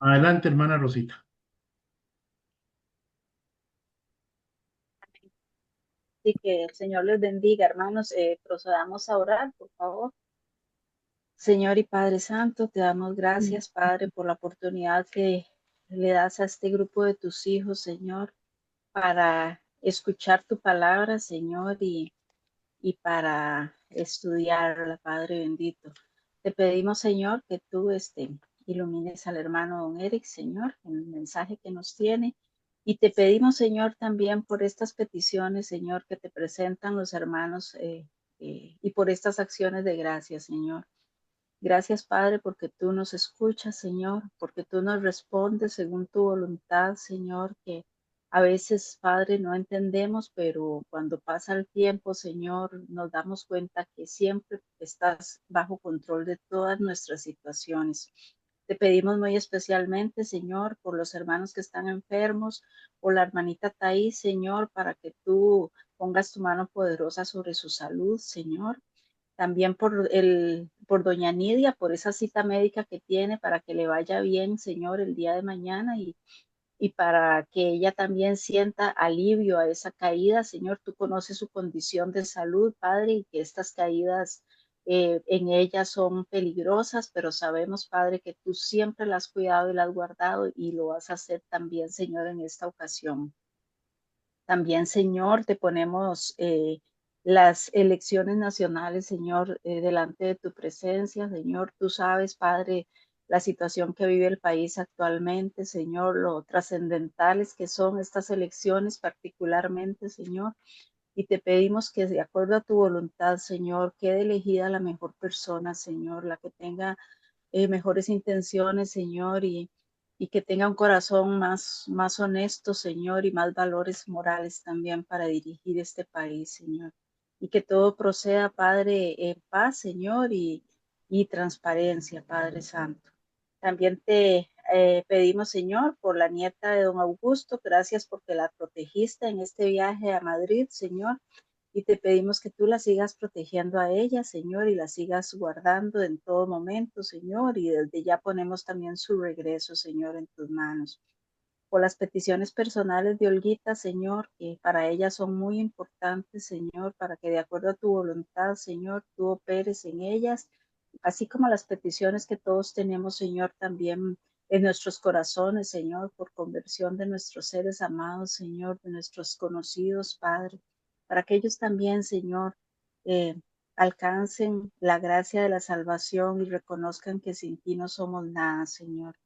Adelante, hermana Rosita. Y que el Señor les bendiga, hermanos. Procedamos a orar, por favor. Señor y Padre Santo, te damos gracias, Padre, por la oportunidad que le das a este grupo de tus hijos, Señor, para escuchar tu palabra, Señor, y para estudiarla, Padre bendito. Te pedimos, Señor, que tú ilumines al hermano don Eric, Señor, en el mensaje que nos tiene. Y te pedimos, Señor, también por estas peticiones, Señor, que te presentan los hermanos y por estas acciones de gracia, Señor. Gracias, Padre, porque tú nos escuchas, Señor, porque tú nos respondes según tu voluntad, Señor, que a veces, Padre, no entendemos, pero cuando pasa el tiempo, Señor, nos damos cuenta que siempre estás bajo control de todas nuestras situaciones. Te pedimos muy especialmente, Señor, por los hermanos que están enfermos, por la hermanita Thais, Señor, para que tú pongas tu mano poderosa sobre su salud, Señor. También por doña Nidia, por esa cita médica que tiene, para que le vaya bien, Señor, el día de mañana y para que ella también sienta alivio a esa caída. Señor, tú conoces su condición de salud, Padre, y que estas caídas en ella son peligrosas, pero sabemos, Padre, que tú siempre la has cuidado y la has guardado y lo vas a hacer también, Señor, en esta ocasión. También, Señor, te ponemos las elecciones nacionales, Señor, delante de tu presencia. Señor, tú sabes, Padre, la situación que vive el país actualmente, Señor, lo trascendentales que son estas elecciones particularmente, Señor. Y te pedimos que de acuerdo a tu voluntad, Señor, quede elegida la mejor persona, Señor, la que tenga mejores intenciones, Señor, y que tenga un corazón más honesto, Señor, y más valores morales también para dirigir este país, Señor. Y que todo proceda, Padre, en paz, Señor, y transparencia, Padre Santo. También te pedimos, Señor, por la nieta de don Augusto, gracias porque la protegiste en este viaje a Madrid, Señor, y te pedimos que tú la sigas protegiendo a ella, Señor, y la sigas guardando en todo momento, Señor, y desde ya ponemos también su regreso, Señor, en tus manos. Por las peticiones personales de Olguita, Señor, que para ella son muy importantes, Señor, para que de acuerdo a tu voluntad, Señor, tú operes en ellas, así como las peticiones que todos tenemos, Señor, también en nuestros corazones, Señor, por conversión de nuestros seres amados, Señor, de nuestros conocidos, Padre, para que ellos también, Señor, eh, alcancen la gracia de la salvación y reconozcan que sin ti no somos nada, Señor.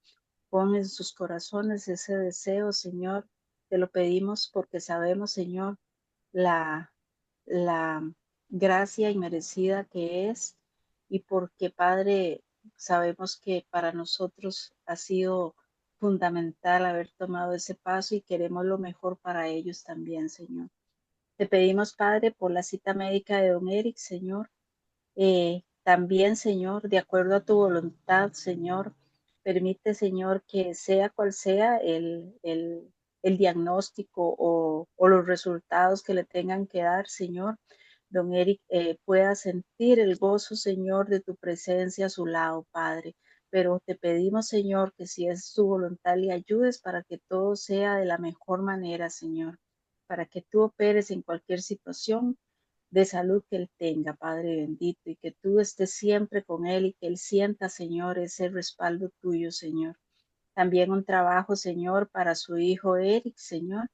Pon en sus corazones ese deseo, Señor. Te lo pedimos porque sabemos, Señor, la, la gracia inmerecida que es y porque, Padre, sabemos que para nosotros ha sido fundamental haber tomado ese paso y queremos lo mejor para ellos también, Señor. Te pedimos, Padre, por la cita médica de don Eric, Señor. También, Señor, de acuerdo a tu voluntad, Señor, permite, Señor, que sea cual sea el diagnóstico o los resultados que le tengan que dar, Señor, don Eric pueda sentir el gozo, Señor, de tu presencia a su lado, Padre. Pero te pedimos, Señor, que si es tu voluntad, le ayudes para que todo sea de la mejor manera, Señor, para que tú operes en cualquier situación de salud que él tenga, Padre bendito, y que tú estés siempre con él y que él sienta, Señor, ese respaldo tuyo, Señor. También un trabajo, Señor, para su hijo Eric, Señor.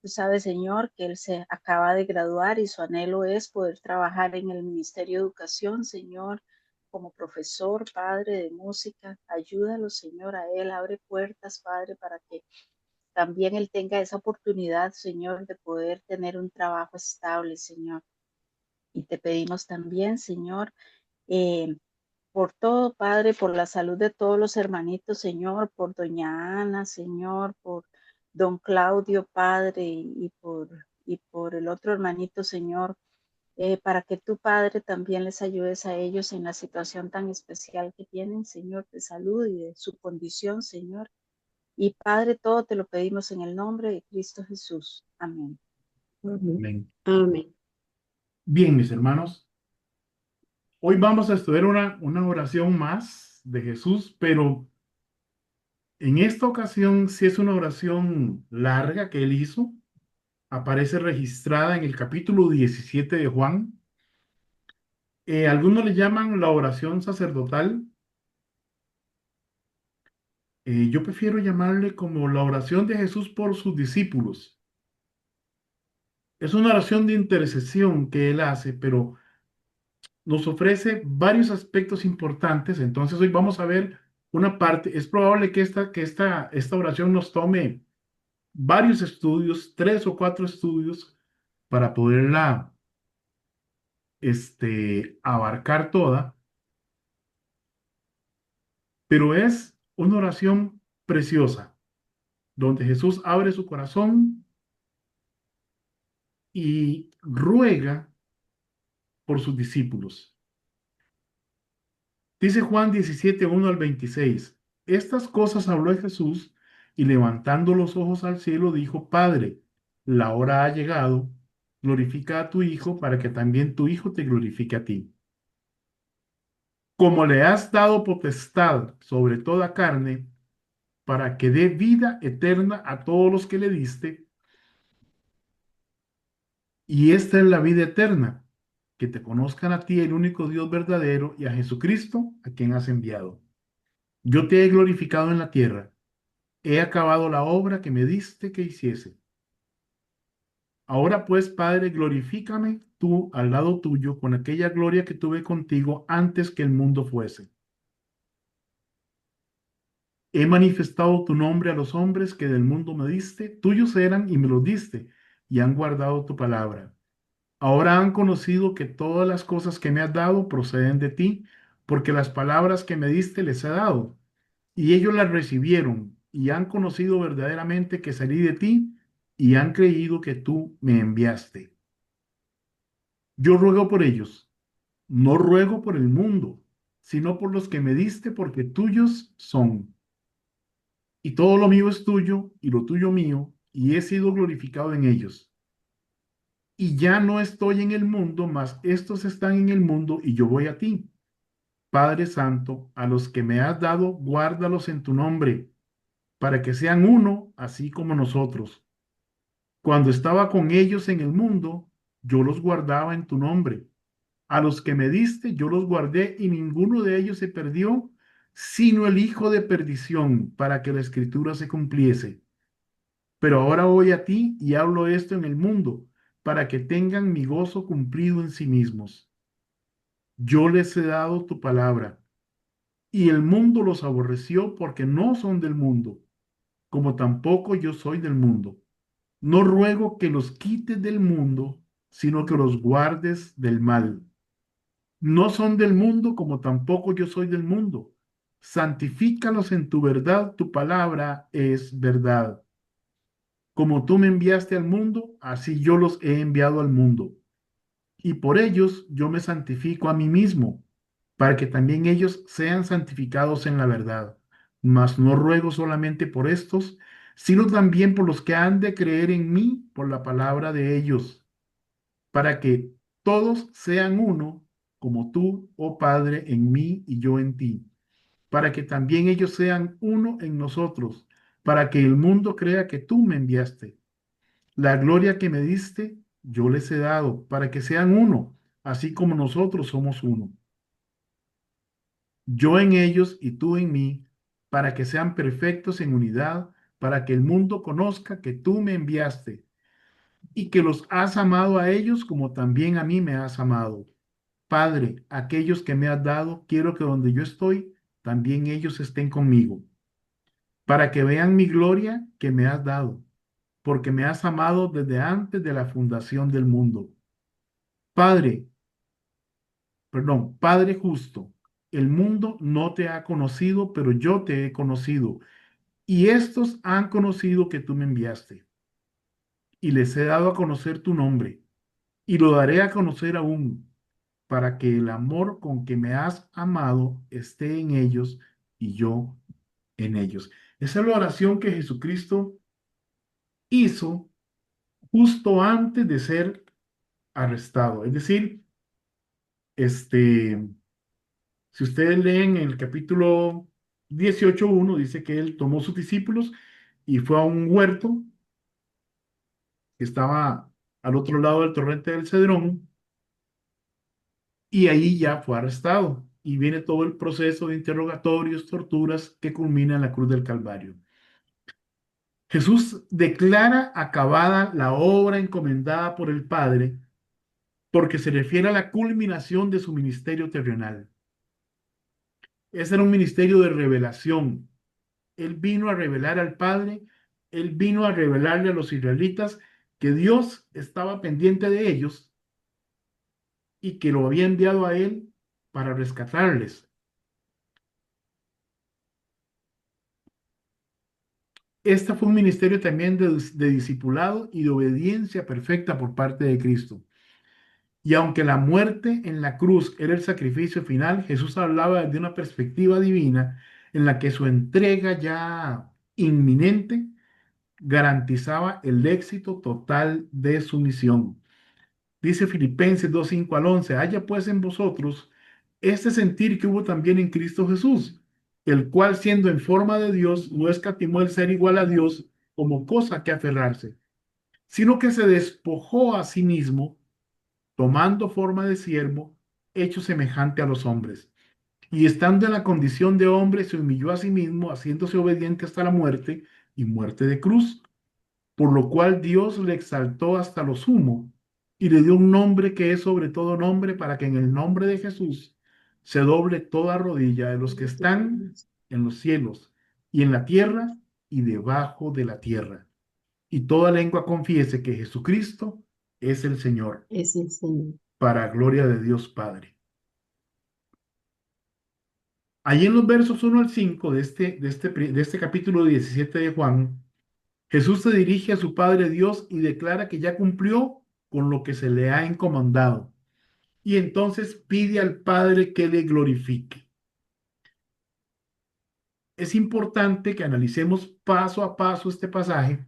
Tú sabes, Señor, que él se acaba de graduar y su anhelo es poder trabajar en el Ministerio de Educación, Señor, como profesor, Padre de música. Ayúdalo, Señor, a él, abre puertas, Padre, para que también él tenga esa oportunidad, Señor, de poder tener un trabajo estable, Señor. Y te pedimos también, Señor, eh, por todo, Padre, por la salud de todos los hermanitos, Señor, por doña Ana, Señor, por don Claudio, Padre, y por el otro hermanito, Señor, para que tu Padre también les ayudes a ellos en la situación tan especial que tienen, Señor, de salud y de su condición, Señor. Y Padre, todo te lo pedimos en el nombre de Cristo Jesús. Amén. Amén. Amén. Amén. Bien, mis hermanos, hoy vamos a estudiar una oración más de Jesús, pero En esta ocasión, sí es una oración larga que él hizo, aparece registrada en el capítulo 17 de Juan. Algunos le llaman la oración sacerdotal. Yo prefiero llamarle como la oración de Jesús por sus discípulos. Es una oración de intercesión que él hace, pero nos ofrece varios aspectos importantes. Entonces hoy vamos a ver una parte. Es probable que esta oración nos tome varios estudios, 3 o 4 estudios, para poderla abarcar toda, pero es una oración preciosa, donde Jesús abre su corazón y ruega por sus discípulos. Dice Juan 17:1 al 26. Estas cosas habló Jesús y levantando los ojos al cielo dijo, Padre, la hora ha llegado, glorifica a tu Hijo para que también tu Hijo te glorifique a ti. Como le has dado potestad sobre toda carne, para que dé vida eterna a todos los que le diste, y esta es la vida eterna, que te conozcan a ti, el único Dios verdadero, y a Jesucristo, a quien has enviado. Yo te he glorificado en la tierra, he acabado la obra que me diste que hiciese. Ahora pues, Padre, glorifícame tú al lado tuyo con aquella gloria que tuve contigo antes que el mundo fuese. He manifestado tu nombre a los hombres que del mundo me diste, tuyos eran y me los diste, y han guardado tu palabra. Ahora han conocido que todas las cosas que me has dado proceden de ti, porque las palabras que me diste les he dado, y ellos las recibieron, y han conocido verdaderamente que salí de ti, y han creído que tú me enviaste. Yo ruego por ellos, no ruego por el mundo, sino por los que me diste, porque tuyos son. Y todo lo mío es tuyo, y lo tuyo mío, y he sido glorificado en ellos. Y ya no estoy en el mundo, mas estos están en el mundo, y yo voy a ti. Padre Santo, a los que me has dado, guárdalos en tu nombre, para que sean uno, así como nosotros. Cuando estaba con ellos en el mundo, yo los guardaba en tu nombre. A los que me diste, yo los guardé, y ninguno de ellos se perdió, sino el hijo de perdición, para que la escritura se cumpliese. Pero ahora voy a ti y hablo esto en el mundo, para que tengan mi gozo cumplido en sí mismos. Yo les he dado tu palabra, y el mundo los aborreció porque no son del mundo, como tampoco yo soy del mundo. No ruego que los quites del mundo, sino que los guardes del mal. No son del mundo, como tampoco yo soy del mundo. Santifícalos en tu verdad, tu palabra es verdad. Como tú me enviaste al mundo, así yo los he enviado al mundo. Y por ellos yo me santifico a mí mismo, para que también ellos sean santificados en la verdad. Mas no ruego solamente por estos, sino también por los que han de creer en mí por la palabra de ellos, para que todos sean uno, como tú, oh Padre, en mí y yo en ti, para que también ellos sean uno en nosotros, para que el mundo crea que tú me enviaste. La gloria que me diste, yo les he dado, para que sean uno, así como nosotros somos uno. Yo en ellos y tú en mí, para que sean perfectos en unidad, para que el mundo conozca que tú me enviaste y que los has amado a ellos como también a mí me has amado. Padre, aquellos que me has dado, quiero que donde yo estoy, también ellos estén conmigo, para que vean mi gloria que me has dado, porque me has amado desde antes de la fundación del mundo. Padre, Padre justo, el mundo no te ha conocido, pero yo te he conocido, y estos han conocido que tú me enviaste, y les he dado a conocer tu nombre, y lo daré a conocer aún, para que el amor con que me has amado esté en ellos y yo en ellos. Esa es la oración que Jesucristo hizo justo antes de ser arrestado. Es decir, este, si ustedes leen el capítulo 18:1 dice que él tomó sus discípulos y fue a un huerto que estaba al otro lado del torrente del Cedrón, y ahí ya fue arrestado. Y viene todo el proceso de interrogatorios, torturas que culmina en la cruz del Calvario. Jesús declara acabada la obra encomendada por el Padre porque se refiere a la culminación de su ministerio terrenal. Ese era un ministerio de revelación. Él vino a revelar al Padre, él vino a revelarle a los israelitas que Dios estaba pendiente de ellos y que lo había enviado a él para rescatarles. Este fue un ministerio también de discipulado y de obediencia perfecta por parte de Cristo. Y aunque la muerte en la cruz era el sacrificio final, Jesús hablaba desde una perspectiva divina en la que su entrega ya inminente garantizaba el éxito total de su misión. Dice Filipenses 2:5 al 11: haya pues en vosotros este sentir que hubo también en Cristo Jesús, el cual siendo en forma de Dios, no escatimó el ser igual a Dios como cosa que aferrarse, sino que se despojó a sí mismo, tomando forma de siervo, hecho semejante a los hombres. Y estando en la condición de hombre, se humilló a sí mismo, haciéndose obediente hasta la muerte y muerte de cruz, por lo cual Dios le exaltó hasta lo sumo y le dio un nombre que es sobre todo nombre, para que en el nombre de Jesús se doble toda rodilla de los que están en los cielos y en la tierra y debajo de la tierra, y toda lengua confiese que Jesucristo es el Señor, Es el Señor. para gloria de Dios Padre. Allí en los versos 1 al 5 de este capítulo 17 de Juan, Jesús se dirige a su Padre Dios y declara que ya cumplió con lo que se le ha encomendado. Y entonces pide al Padre que le glorifique. Es importante que analicemos paso a paso este pasaje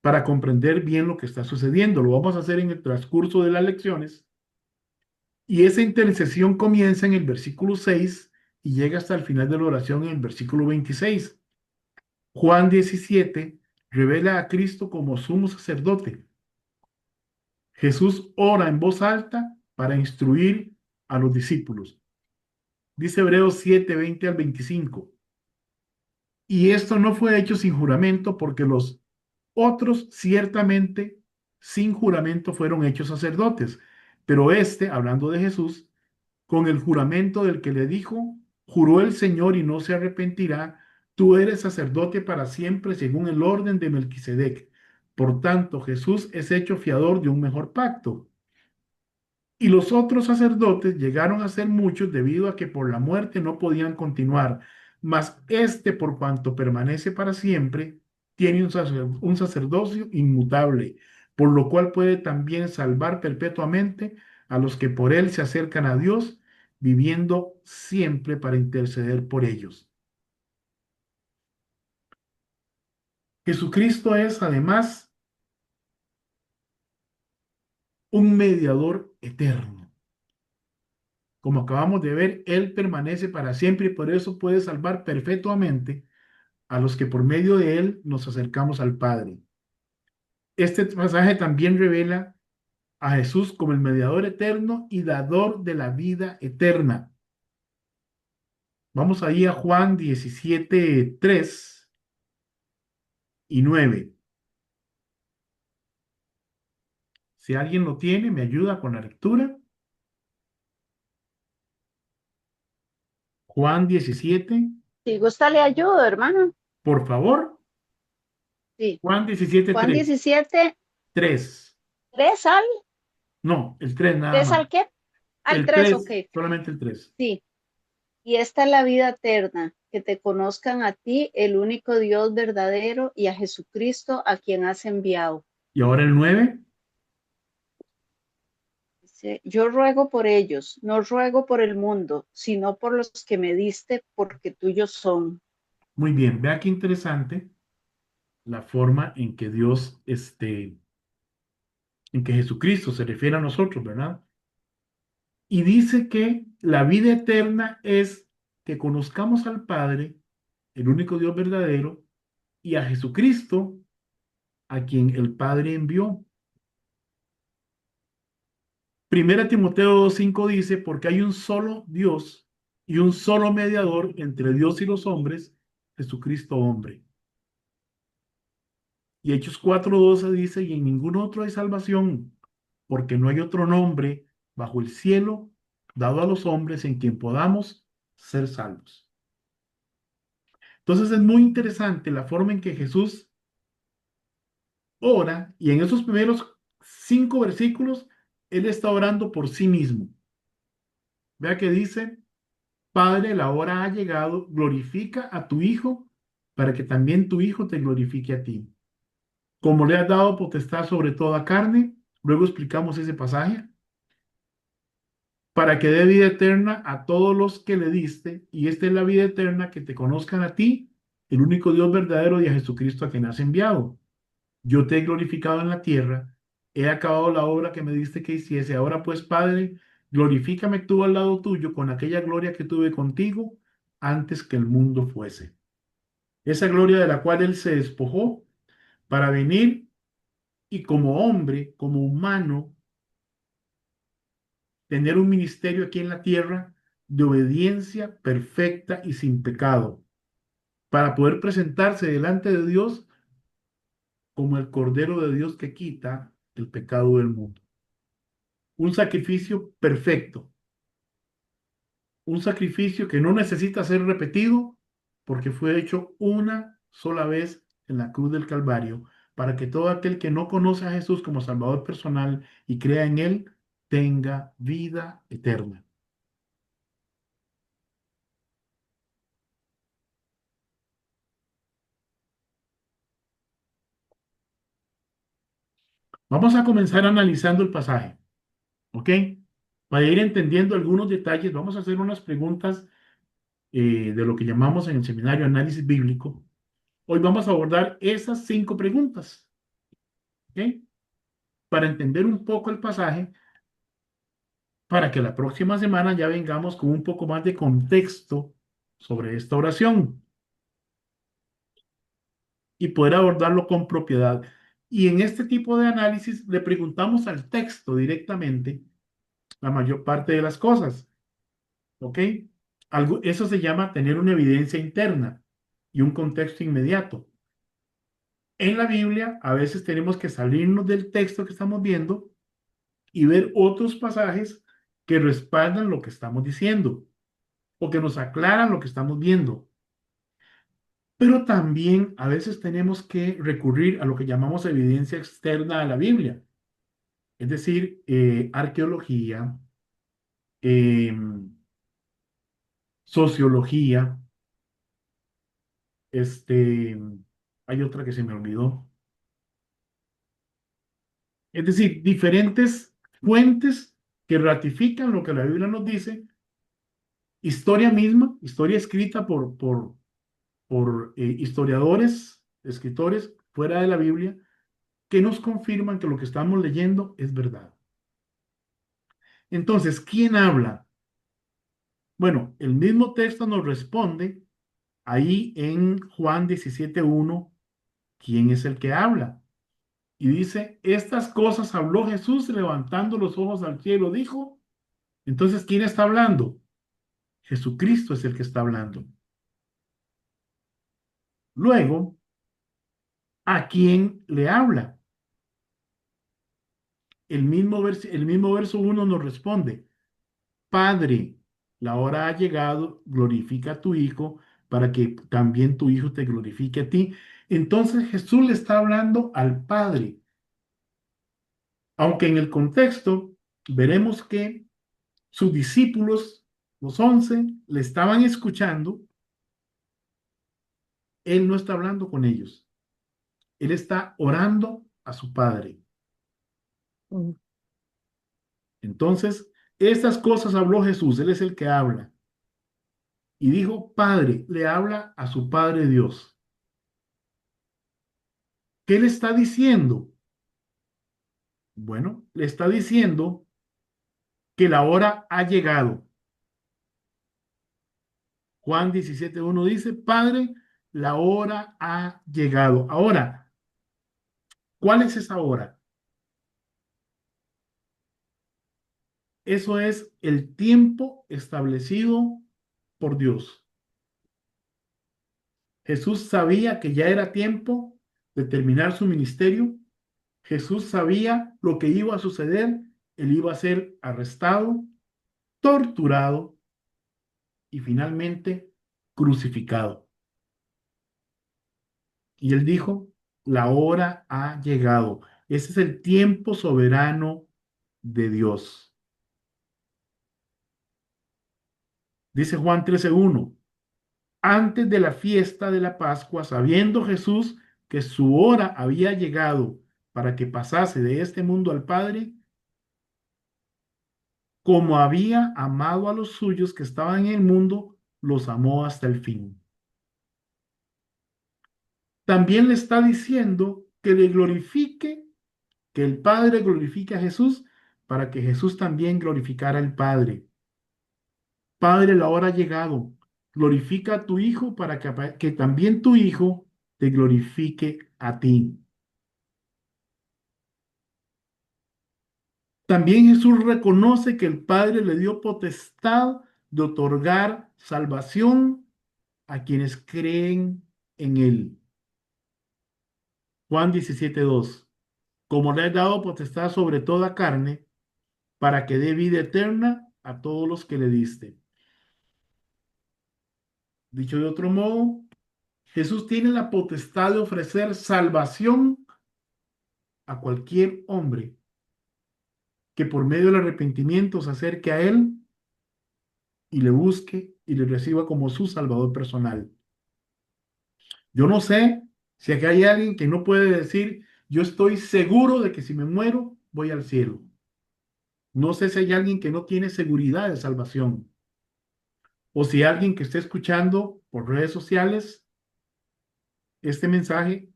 para comprender bien lo que está sucediendo. Lo vamos a hacer en el transcurso de las lecciones. Y esa intercesión comienza en el versículo 6 y llega hasta el final de la oración en el versículo 26. Juan 17 revela a Cristo como sumo sacerdote. Jesús ora en voz alta para instruir a los discípulos. Dice Hebreos 7:20 al 25. Y esto no fue hecho sin juramento, porque los otros ciertamente sin juramento fueron hechos sacerdotes. Pero este, hablando de Jesús, con el juramento del que le dijo, juró el Señor y no se arrepentirá, tú eres sacerdote para siempre según el orden de Melquisedec. Por tanto, Jesús es hecho fiador de un mejor pacto. Y los otros sacerdotes llegaron a ser muchos debido a que por la muerte no podían continuar, mas este, por cuanto permanece para siempre, tiene un sacerdocio inmutable, por lo cual puede también salvar perpetuamente a los que por él se acercan a Dios, viviendo siempre para interceder por ellos. Jesucristo es además un mediador eterno. Como acabamos de ver, Él permanece para siempre y por eso puede salvar perpetuamente a los que por medio de Él nos acercamos al Padre. Este pasaje también revela a Jesús como el mediador eterno y dador de la vida eterna. Vamos ahí a Juan 17:3 y 9. Si alguien lo tiene, me ayuda con la lectura. Juan 17, Si gusta, le ayudo, hermano. por favor. Sí. Juan 17, Juan 3. 17, 3. 3 al, No, el 3 nada 3 más. al qué? Al El 3, ok. 3, solamente el 3. Sí. Y esta es la vida eterna, que te conozcan a ti, el único Dios verdadero, y a Jesucristo, a quien has enviado. Y ahora el 9. Dice, yo ruego por ellos, no ruego por el mundo, sino por los que me diste, porque tuyos son. Muy bien, vea qué interesante la forma en que Dios, en que Jesucristo se refiere a nosotros, ¿verdad? Y dice que la vida eterna es que conozcamos al Padre el único Dios verdadero, y a Jesucristo, a quien el Padre envió. Primera Timoteo 2:5 dice, porque hay un solo Dios y un solo mediador entre Dios y los hombres, Jesucristo hombre. Y Hechos 4:12 dice, y en ningún otro hay salvación, porque no hay otro nombre bajo el cielo dado a los hombres en quien podamos ser salvos. Entonces es muy interesante la forma en que Jesús ora, y en esos primeros 5 versículos, él está orando por sí mismo. Vea que dice, Padre, la hora ha llegado, glorifica a tu Hijo, para que también tu Hijo te glorifique a ti. Como le has dado potestad sobre toda carne, luego explicamos ese pasaje, para que dé vida eterna a todos los que le diste, y esta es la vida eterna, que te conozcan a ti, el único Dios verdadero, y a Jesucristo a quien has enviado. Yo te he glorificado en la tierra, he acabado la obra que me diste que hiciese. Ahora pues, Padre, glorifícame tú al lado tuyo con aquella gloria que tuve contigo antes que el mundo fuese. Esa gloria de la cual Él se despojó para venir y como hombre, como humano, tener un ministerio aquí en la tierra de obediencia perfecta y sin pecado, para poder presentarse delante de Dios como el Cordero de Dios que quita el pecado del mundo. Un sacrificio perfecto, un sacrificio que no necesita ser repetido porque fue hecho una sola vez en la cruz del Calvario, para que todo aquel que no conoce a Jesús como Salvador personal y crea en Él tenga vida eterna. Vamos a comenzar analizando el pasaje, ¿ok? Para ir entendiendo algunos detalles, vamos a hacer unas preguntas de lo que llamamos en el seminario análisis bíblico. Hoy vamos a abordar esas 5 preguntas, ¿ok? Para entender un poco el pasaje, para que la próxima semana ya vengamos con un poco más de contexto sobre esta oración y poder abordarlo con propiedad. Y en este tipo de análisis le preguntamos al texto directamente la mayor parte de las cosas, ¿ok? Eso se llama tener una evidencia interna y un contexto inmediato. En la Biblia a veces tenemos que salirnos del texto que estamos viendo y ver otros pasajes que respaldan lo que estamos diciendo o que nos aclaran lo que estamos viendo. Pero también a veces tenemos que recurrir a lo que llamamos evidencia externa a la Biblia, es decir, arqueología, eh, sociología, este, hay otra que se me olvidó. Es decir, diferentes fuentes que ratifican lo que la Biblia nos dice, historia misma, historia escrita por historiadores, escritores fuera de la Biblia, que nos confirman que lo que estamos leyendo es verdad. Entonces, ¿quién habla? Bueno, el mismo texto nos responde ahí en Juan 17:1, ¿quién es el que habla? Y dice, estas cosas habló Jesús levantando los ojos al cielo, dijo. Entonces, ¿quién está hablando? Jesucristo es el que está hablando. Luego, ¿a quién le habla? El mismo verso 1 nos responde, Padre, la hora ha llegado, glorifica a tu Hijo, para que también tu Hijo te glorifique a ti. Entonces Jesús le está hablando al Padre, aunque en el contexto veremos que sus discípulos, los 11, le estaban escuchando. Él no está hablando con ellos, él está orando a su Padre. Entonces, estas cosas habló Jesús, él es el que habla. Y dijo, Padre, le habla a su Padre Dios. ¿Qué le está diciendo? Bueno, le está diciendo que la hora ha llegado. Juan 17:1 dice, Padre, la hora ha llegado. Ahora, ¿cuál es esa hora? Eso es el tiempo establecido por Dios. Jesús sabía que ya era tiempo de terminar su ministerio. Jesús sabía lo que iba a suceder. Él iba a ser arrestado, torturado y finalmente crucificado. Y él dijo, la hora ha llegado. Ese es el tiempo soberano de Dios. Dice Juan 13:1. Antes de la fiesta de la Pascua, sabiendo Jesús que su hora había llegado para que pasase de este mundo al Padre, como había amado a los suyos que estaban en el mundo, los amó hasta el fin. También le está diciendo que le glorifique, que el Padre glorifique a Jesús para que Jesús también glorificara al Padre. Padre, la hora ha llegado. Glorifica a tu Hijo para que también tu Hijo te glorifique a ti. También Jesús reconoce que el Padre le dio potestad de otorgar salvación a quienes creen en Él. Juan 17:2. Como le has dado potestad sobre toda carne, para que dé vida eterna a todos los que le diste. Dicho de otro modo, Jesús tiene la potestad de ofrecer salvación a cualquier hombre que por medio del arrepentimiento se acerque a Él y le busque y le reciba como su Salvador personal. Yo no sé si aquí hay alguien que no puede decir, yo estoy seguro de que si me muero, voy al cielo. No sé si hay alguien que no tiene seguridad de salvación. O si alguien que esté escuchando por redes sociales este mensaje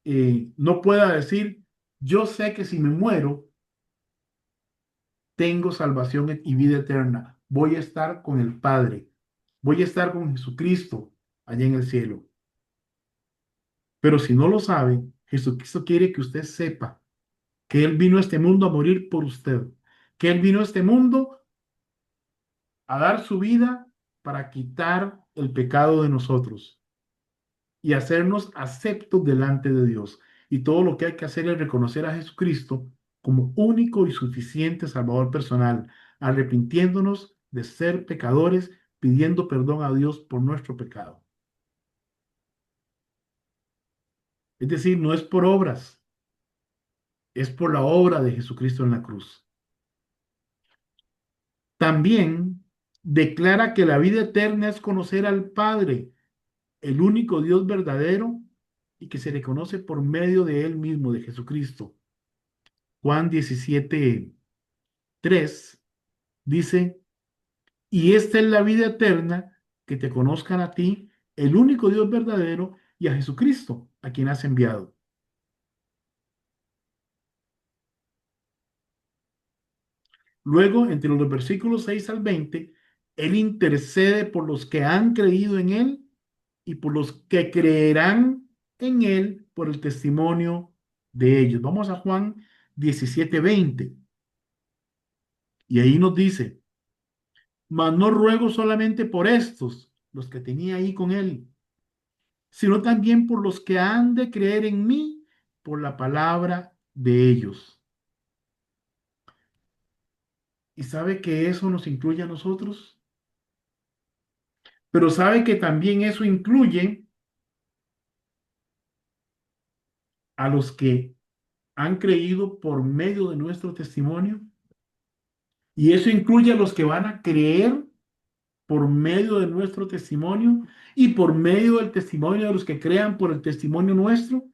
no pueda decir, yo sé que si me muero, tengo salvación y vida eterna. Voy a estar con el Padre. Voy a estar con Jesucristo allá en el cielo. Pero si no lo sabe, Jesucristo quiere que usted sepa que Él vino a este mundo a morir por usted, que Él vino a este mundo a dar su vida para quitar el pecado de nosotros y hacernos aceptos delante de Dios. Y todo lo que hay que hacer es reconocer a Jesucristo como único y suficiente Salvador personal, arrepintiéndonos de ser pecadores, pidiendo perdón a Dios por nuestro pecado. Es decir, no es por obras, es por la obra de Jesucristo en la cruz. También declara que la vida eterna es conocer al Padre, el único Dios verdadero y que se le conoce por medio de Él mismo, de Jesucristo. Juan 17:3 dice, y esta es la vida eterna, que te conozcan a ti, el único Dios verdadero, y a Jesucristo, a quien has enviado. Luego, entre los versículos 6 al 20, Él intercede por los que han creído en Él y por los que creerán en Él por el testimonio de ellos. Vamos a Juan 17:20. Y ahí nos dice, mas no ruego solamente por estos, los que tenía ahí con Él, sino también por los que han de creer en mí por la palabra de ellos. ¿Y sabe que eso nos incluye a nosotros? Pero sabe que también eso incluye a los que han creído por medio de nuestro testimonio. Y eso incluye a los que van a creer por medio de nuestro testimonio y por medio del testimonio de los que crean por el testimonio nuestro.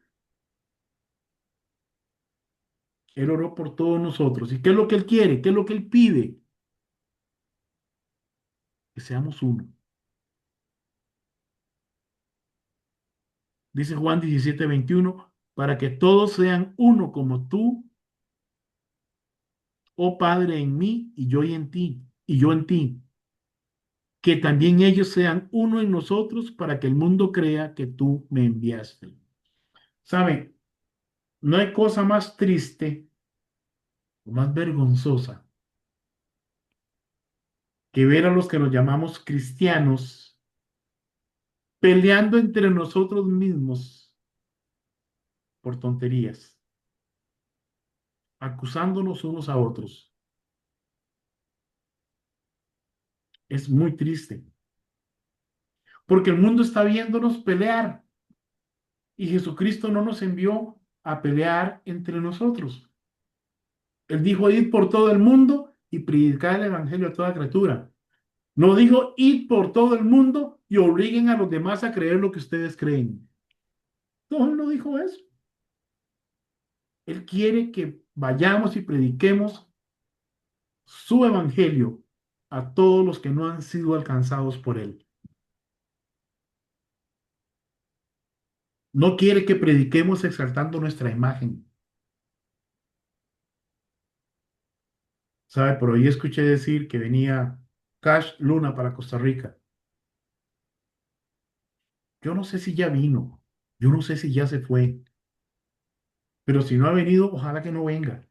Él oró por todos nosotros. ¿Y qué es lo que Él quiere? ¿Qué es lo que Él pide? Que seamos uno. Dice Juan 17:21, para que todos sean uno como tú, oh Padre, en mí y yo en ti, y yo en ti. que también ellos sean uno en nosotros para que el mundo crea que tú me enviaste. ¿Saben? No hay cosa más triste o más vergonzosa que ver a los que nos llamamos cristianos peleando entre nosotros mismos por tonterías, acusándonos unos a otros. Es muy triste, porque el mundo está viéndonos pelear y Jesucristo no nos envió a pelear entre nosotros. Él dijo, id por todo el mundo y predicar el evangelio a toda criatura. No dijo, id por todo el mundo y obliguen a los demás a creer lo que ustedes creen. No, él no dijo eso. Él quiere que vayamos y prediquemos su evangelio a todos los que no han sido alcanzados por él. No quiere que prediquemos exaltando nuestra imagen. ¿Sabe? Por ahí escuché decir que venía Cash Luna para Costa Rica. Yo no sé si ya vino, yo no sé si ya se fue, pero si no ha venido, ojalá que no venga.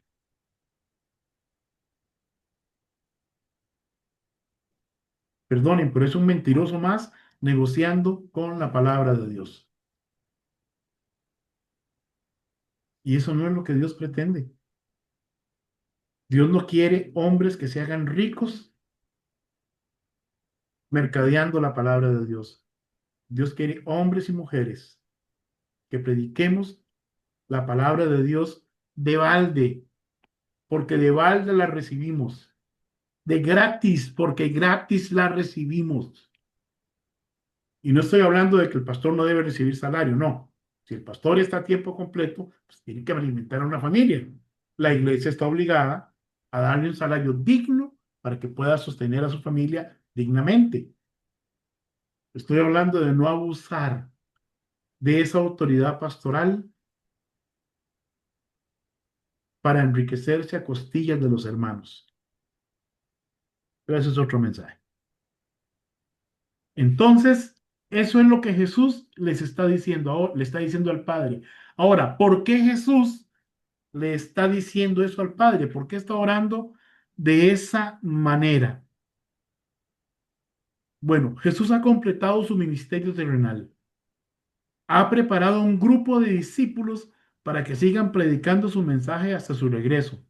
Perdonen, pero es un mentiroso más negociando con la palabra de Dios. Y eso no es lo que Dios pretende. Dios no quiere hombres que se hagan ricos mercadeando la palabra de Dios. Dios quiere hombres y mujeres que prediquemos la palabra de Dios de balde, porque de balde la recibimos, de gratis, porque gratis la recibimos. Y no estoy hablando de que el pastor no debe recibir salario, no. Si el pastor está a tiempo completo, pues tiene que alimentar a una familia. La iglesia está obligada a darle un salario digno para que pueda sostener a su familia dignamente. Estoy hablando de no abusar de esa autoridad pastoral para enriquecerse a costillas de los hermanos. Pero ese es otro mensaje. Entonces, eso es lo que Jesús les está diciendo, le está diciendo al Padre. Ahora, ¿por qué Jesús le está diciendo eso al Padre? ¿Por qué está orando de esa manera? Bueno, Jesús ha completado su ministerio terrenal. Ha preparado un grupo de discípulos para que sigan predicando su mensaje hasta su regreso.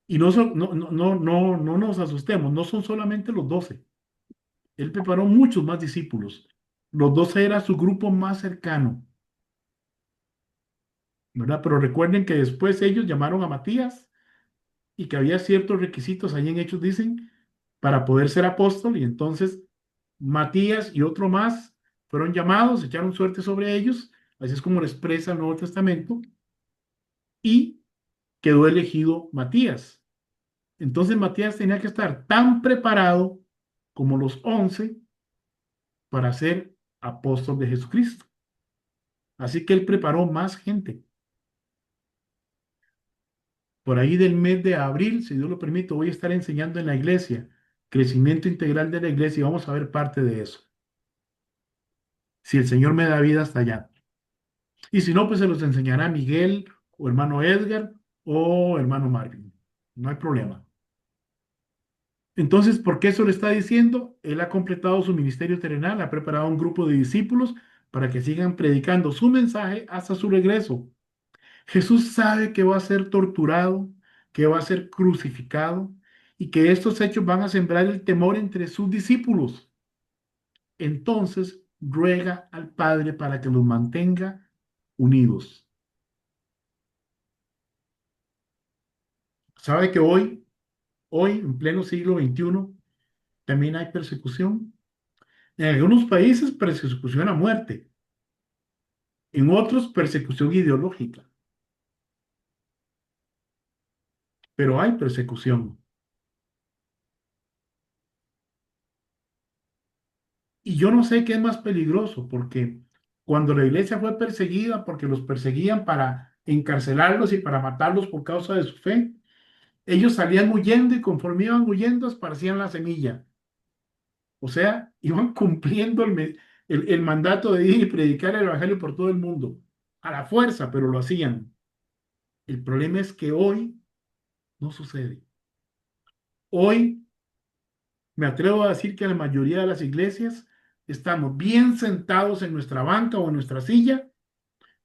Y no nos asustemos, no son solamente los 12. Él preparó muchos más discípulos. Los 12 era su grupo más cercano, ¿verdad? Pero recuerden que después ellos llamaron a Matías y que había ciertos requisitos, ahí en Hechos dicen, para poder ser apóstol. Y entonces Matías y otro más fueron llamados, echaron suerte sobre ellos, así es como lo expresa el Nuevo Testamento, y quedó elegido Matías. Entonces Matías tenía que estar tan preparado como los 11 para ser apóstol de Jesucristo. Así que él preparó más gente. Por ahí del mes de abril, si Dios lo permite, voy a estar enseñando en la iglesia, crecimiento integral de la iglesia, y vamos a ver parte de eso. Si el Señor me da vida hasta allá. Y si no, pues se los enseñará Miguel o hermano Edgar o hermano Marvin. No hay problema. Entonces, ¿por qué eso le está diciendo? Él ha completado su ministerio terrenal, ha preparado un grupo de discípulos para que sigan predicando su mensaje hasta su regreso. Jesús sabe que va a ser torturado, que va a ser crucificado y que estos hechos van a sembrar el temor entre sus discípulos. Entonces ruega al Padre para que los mantenga unidos. ¿Sabe que hoy, en pleno siglo XXI, también hay persecución? En algunos países persecución a muerte, en otros persecución ideológica, pero hay persecución. Y yo no sé qué es más peligroso, porque cuando la iglesia fue perseguida, porque los perseguían para encarcelarlos y para matarlos por causa de su fe, Ellos salían huyendo y conforme iban huyendo esparcían la semilla. O sea, iban cumpliendo el mandato de ir y predicar el evangelio por todo el mundo. A la fuerza, pero lo hacían. El problema es que hoy no sucede. Hoy me atrevo a decir que la mayoría de las iglesias estamos bien sentados en nuestra banca o en nuestra silla,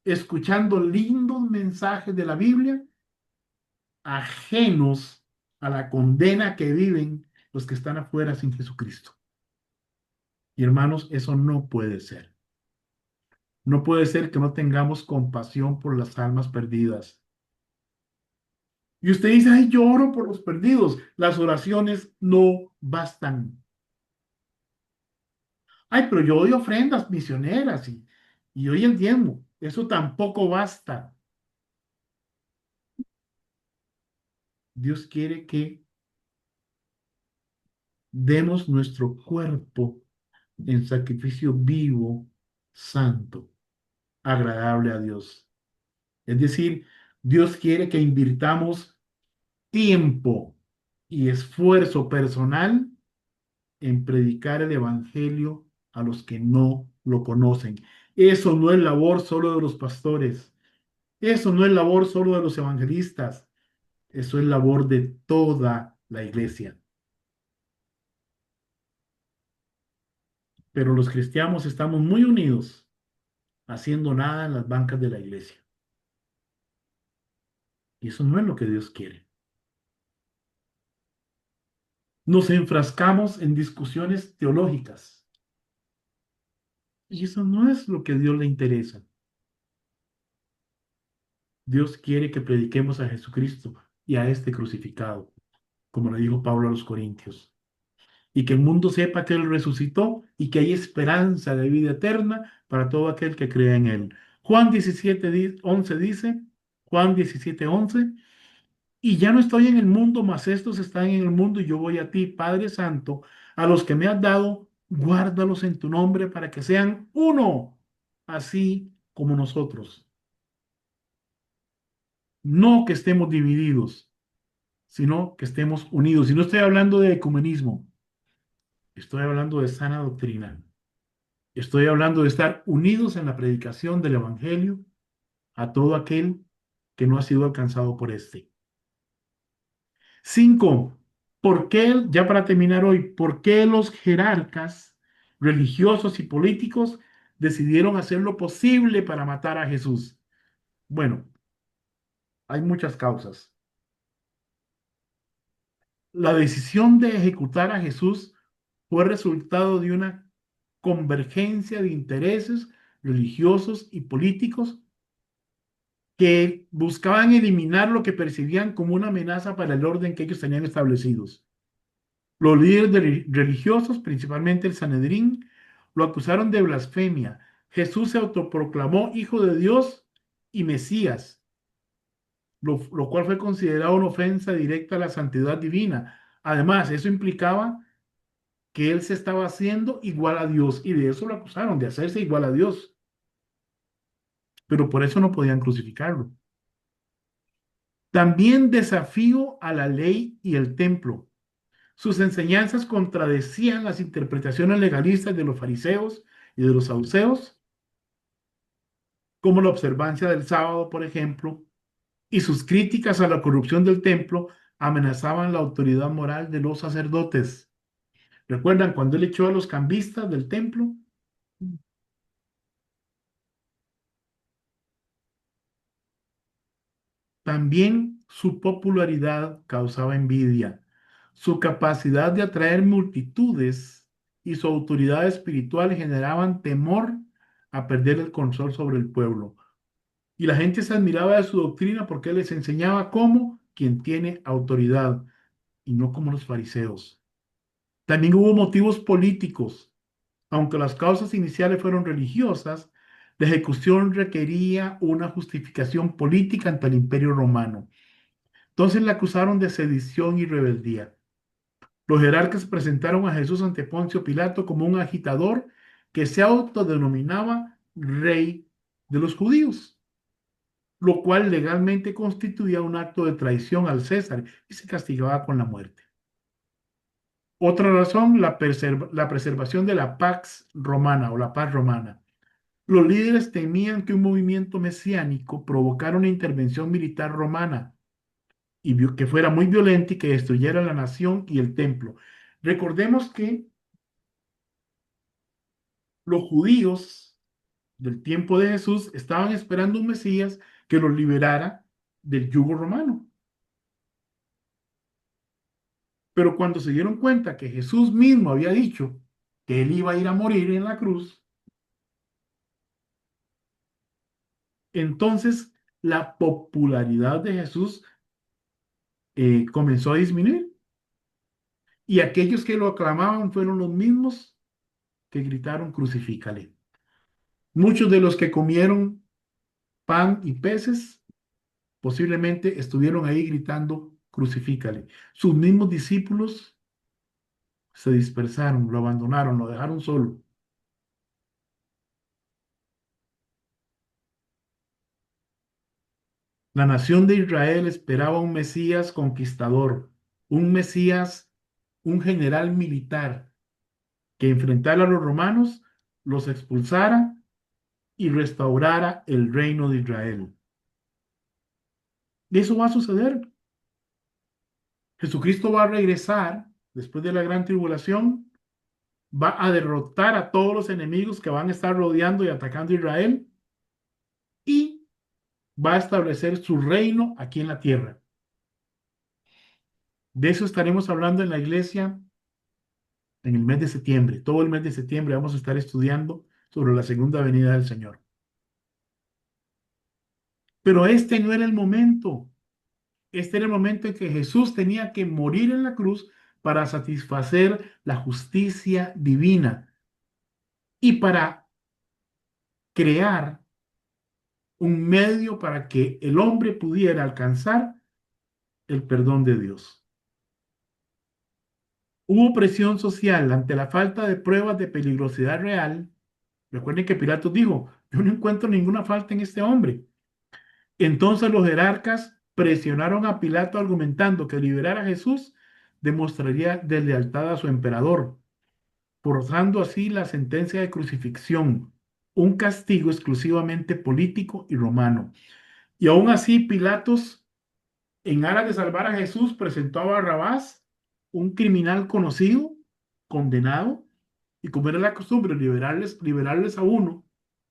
escuchando lindos mensajes de la Biblia, ajenos a la condena que viven los que están afuera sin Jesucristo. Y hermanos, eso no puede ser. No puede ser que no tengamos compasión por las almas perdidas. Y usted dice, ay, yo oro por los perdidos. Las oraciones no bastan. Ay, pero yo doy ofrendas misioneras y doy el diezmo. Eso tampoco basta. Dios quiere que demos nuestro cuerpo en sacrificio vivo, santo, agradable a Dios. Es decir, Dios quiere que invirtamos tiempo y esfuerzo personal en predicar el Evangelio a los que no lo conocen. Eso no es labor solo de los pastores. Eso no es labor solo de los evangelistas. Eso es labor de toda la iglesia. Pero los cristianos estamos muy unidos, haciendo nada en las bancas de la iglesia. Y eso no es lo que Dios quiere. Nos enfrascamos en discusiones teológicas. Y eso no es lo que a Dios le interesa. Dios quiere que prediquemos a Jesucristo y a este crucificado, como le dijo Pablo a los Corintios. Y que el mundo sepa que Él resucitó y que hay esperanza de vida eterna para todo aquel que crea en Él. Juan 17:11 dice, Juan 17:11, y ya no estoy en el mundo, mas estos están en el mundo y yo voy a ti, Padre Santo, a los que me has dado, guárdalos en tu nombre para que sean uno, así como nosotros. No que estemos divididos, sino que estemos unidos. Y no estoy hablando de ecumenismo, estoy hablando de sana doctrina. Estoy hablando de estar unidos en la predicación del Evangelio a todo aquel que no ha sido alcanzado por este. 5. ¿Por qué, ya para terminar hoy, por qué los jerarcas religiosos y políticos decidieron hacer lo posible para matar a Jesús? Bueno, hay muchas causas. La decisión de ejecutar a Jesús fue resultado de una convergencia de intereses religiosos y políticos que buscaban eliminar lo que percibían como una amenaza para el orden que ellos tenían establecidos. Los líderes religiosos, principalmente el Sanedrín, lo acusaron de blasfemia. Jesús se autoproclamó hijo de Dios y Mesías, lo cual fue considerado una ofensa directa a la santidad divina. Además, eso implicaba que él se estaba haciendo igual a Dios y de eso lo acusaron, de hacerse igual a Dios. Pero por eso no podían crucificarlo. También desafío a la ley y el templo. Sus enseñanzas contradecían las interpretaciones legalistas de los fariseos y de los saduceos, como la observancia del sábado, por ejemplo, y sus críticas a la corrupción del templo amenazaban la autoridad moral de los sacerdotes. ¿Recuerdan cuando él echó a los cambistas del templo? También su popularidad causaba envidia, su capacidad de atraer multitudes y su autoridad espiritual generaban temor a perder el control sobre el pueblo. Y la gente se admiraba de su doctrina porque él les enseñaba como quien tiene autoridad y no como los fariseos. También hubo motivos políticos. Aunque las causas iniciales fueron religiosas, la ejecución requería una justificación política ante el Imperio Romano. Entonces le acusaron de sedición y rebeldía. Los jerarcas presentaron a Jesús ante Poncio Pilato como un agitador que se autodenominaba rey de los judíos. lo cual legalmente constituía un acto de traición al César y se castigaba con la muerte. Otra razón, la preservación de la Pax Romana o la paz romana. Los líderes temían que un movimiento mesiánico provocara una intervención militar romana y que fuera muy violenta y que destruyera la nación y el templo. Recordemos que los judíos del tiempo de Jesús estaban esperando un Mesías que los liberara del yugo romano. Pero cuando se dieron cuenta que Jesús mismo había dicho que él iba a ir a morir en la cruz, entonces la popularidad de Jesús comenzó a disminuir. Y aquellos que lo aclamaban fueron los mismos que gritaron, crucifícale. Muchos de los que comieron pan y peces posiblemente estuvieron ahí gritando, crucifícale. Sus mismos discípulos se dispersaron, lo abandonaron, lo dejaron solo. La nación de Israel esperaba un Mesías conquistador, un Mesías, un general militar que enfrentara a los romanos, los expulsara y restaurara el reino de Israel. Y eso va a suceder. Jesucristo va a regresar después de la gran tribulación, va a derrotar a todos los enemigos que van a estar rodeando y atacando a Israel y va a establecer su reino aquí en la tierra. De eso estaremos hablando en la iglesia en el mes de septiembre. Todo el mes de septiembre vamos a estar estudiando sobre la segunda venida del Señor. Pero este no era el momento. Este era el momento en que Jesús tenía que morir en la cruz para satisfacer la justicia divina y para crear un medio para que el hombre pudiera alcanzar el perdón de Dios. Hubo presión social ante la falta de pruebas de peligrosidad real. Recuerden que Pilatos dijo, yo no encuentro ninguna falta en este hombre. Entonces los jerarcas presionaron a Pilato argumentando que liberar a Jesús demostraría deslealtad a su emperador, forzando así la sentencia de crucifixión, un castigo exclusivamente político y romano. Y aún así Pilatos, en aras de salvar a Jesús, presentó a Barrabás, un criminal conocido, condenado, y como era la costumbre liberarles a uno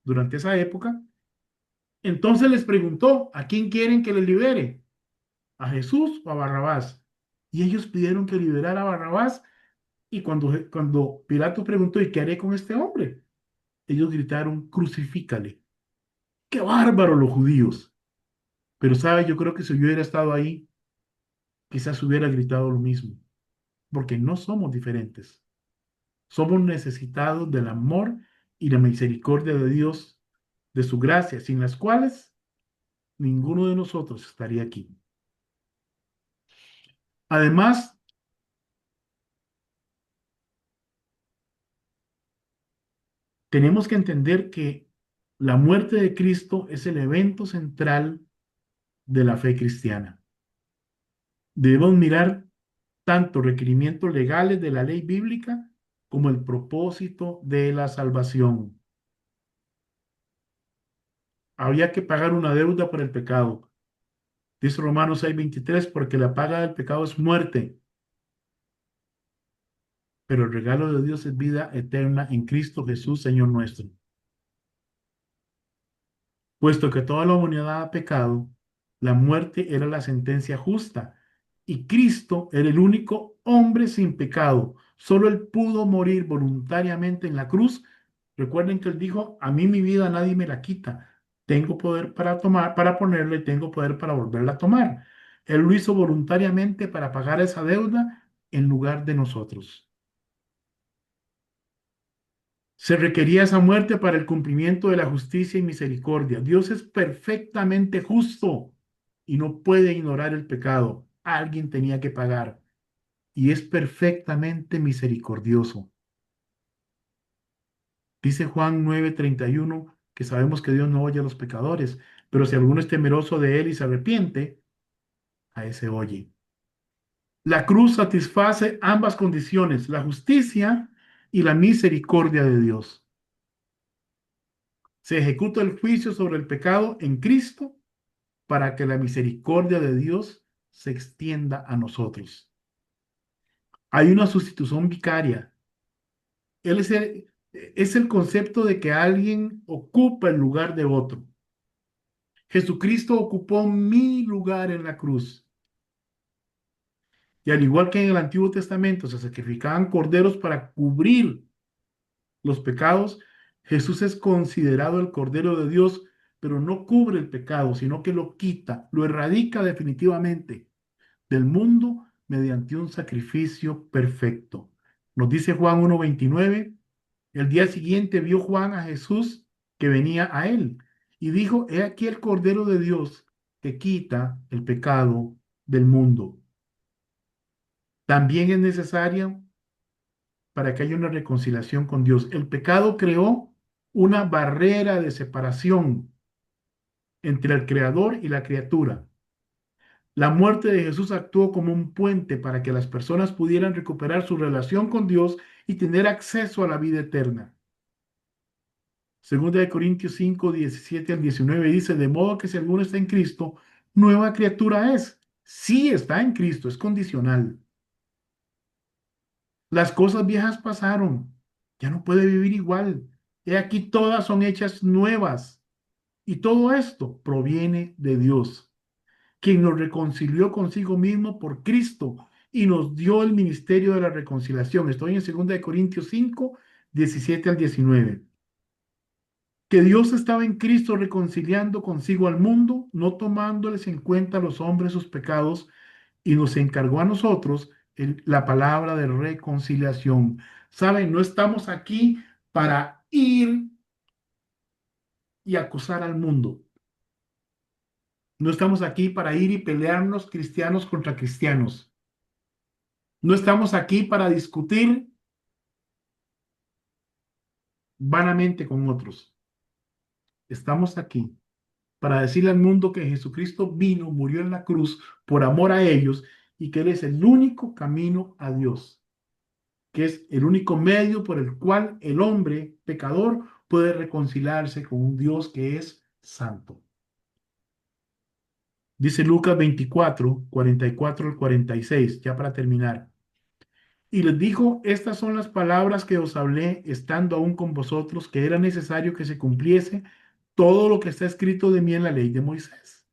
durante esa época, entonces les preguntó, ¿a quién quieren que les libere? ¿A Jesús o a Barrabás? Y ellos pidieron que liberara a Barrabás, y cuando Pilato preguntó, ¿y qué haré con este hombre? Ellos gritaron, crucifícale. ¡Qué bárbaro los judíos! Pero, ¿sabe? Yo creo que si yo hubiera estado ahí, quizás hubiera gritado lo mismo, porque no somos diferentes. Somos necesitados del amor y la misericordia de Dios, de su gracia, sin las cuales ninguno de nosotros estaría aquí. Además, tenemos que entender que la muerte de Cristo es el evento central de la fe cristiana. Debemos mirar tanto requerimientos legales de la ley bíblica como el propósito de la salvación. Había que pagar una deuda por el pecado. Dice Romanos 6:23, porque la paga del pecado es muerte, pero el regalo de Dios es vida eterna en Cristo Jesús, Señor nuestro. Puesto que toda la humanidad ha pecado, la muerte era la sentencia justa y Cristo era el único hombre sin pecado. Solo él pudo morir voluntariamente en la cruz. Recuerden que él dijo, a mí mi vida nadie me la quita. Tengo poder para tomar, para ponerle, tengo poder para volverla a tomar. Él lo hizo voluntariamente para pagar esa deuda en lugar de nosotros. Se requería esa muerte para el cumplimiento de la justicia y misericordia. Dios es perfectamente justo y no puede ignorar el pecado. Alguien tenía que pagar y es perfectamente misericordioso. Dice Juan 9:31 que sabemos que Dios no oye a los pecadores, Pero si alguno es temeroso de él y se arrepiente, a ese oye. La cruz satisface ambas condiciones, la justicia y la misericordia de Dios. Se ejecuta el juicio sobre el pecado en Cristo para que la misericordia de Dios se extienda a nosotros. Hay una sustitución vicaria. Él es el concepto de que alguien ocupa el lugar de otro. Jesucristo ocupó mi lugar en la cruz. Y al igual que en el Antiguo Testamento se sacrificaban corderos para cubrir los pecados, Jesús es considerado el Cordero de Dios, pero no cubre el pecado, sino que lo quita, lo erradica definitivamente del mundo mediante un sacrificio perfecto. Nos dice Juan 1:29, el día siguiente vio Juan a Jesús que venía a él y dijo, he aquí el Cordero de Dios que quita el pecado del mundo. También es necesaria para que haya una reconciliación con Dios. El pecado creó una barrera de separación entre el creador y la criatura. La muerte de Jesús actuó como un puente para que las personas pudieran recuperar su relación con Dios y tener acceso a la vida eterna. Segunda de Corintios 5, 17 al 19 dice, de modo que si alguno está en Cristo, nueva criatura es. Sí está en Cristo, es condicional. Las cosas viejas pasaron, ya no puede vivir igual. He aquí todas son hechas nuevas. Y todo esto proviene de Dios, quien nos reconcilió consigo mismo por Cristo y nos dio el ministerio de la reconciliación. Estoy en 2 Corintios 5, 17 al 19. Que Dios estaba en Cristo reconciliando consigo al mundo, no tomándoles en cuenta a los hombres sus pecados, y nos encargó a nosotros la palabra de reconciliación. Saben, no estamos aquí para ir y acusar al mundo. No estamos aquí para ir y pelearnos cristianos contra cristianos. No estamos aquí para discutir vanamente con otros. Estamos aquí para decirle al mundo que Jesucristo vino, murió en la cruz por amor a ellos y que Él es el único camino a Dios, que es el único medio por el cual el hombre pecador puede reconciliarse con un Dios que es santo. Dice Lucas 24, 44 al 46, ya para terminar. Y les dijo, estas son las palabras que os hablé estando aún con vosotros, que era necesario que se cumpliese todo lo que está escrito de mí en la ley de Moisés,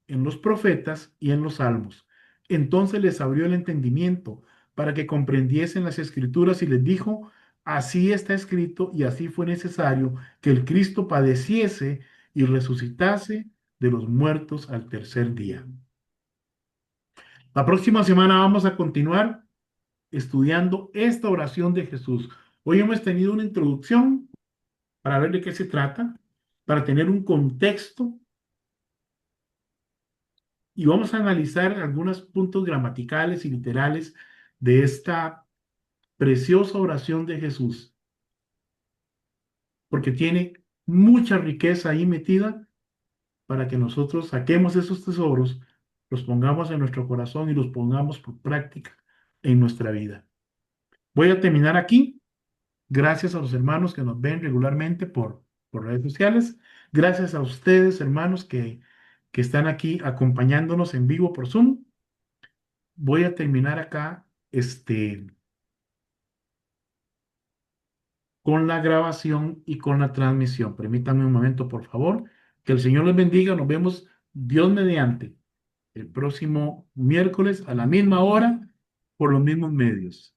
en los profetas y en los salmos. Entonces les abrió el entendimiento para que comprendiesen las escrituras y les dijo, así está escrito y así fue necesario que el Cristo padeciese y resucitase de los muertos al tercer día. La próxima semana vamos a continuar estudiando esta oración de Jesús. Hoy hemos tenido una introducción para ver de qué se trata, para tener un contexto y vamos a analizar algunos puntos gramaticales y literales de esta preciosa oración de Jesús, porque tiene mucha riqueza ahí metida para que nosotros saquemos esos tesoros, los pongamos en nuestro corazón y los pongamos por práctica en nuestra vida. Voy a terminar aquí. Gracias a los hermanos que nos ven regularmente por redes sociales. Gracias a ustedes, hermanos, que están aquí acompañándonos en vivo por Zoom. Voy a terminar acá con la grabación y con la transmisión. Permítanme un momento, por favor. Que el Señor les bendiga. Nos vemos Dios mediante el próximo miércoles a la misma hora por los mismos medios.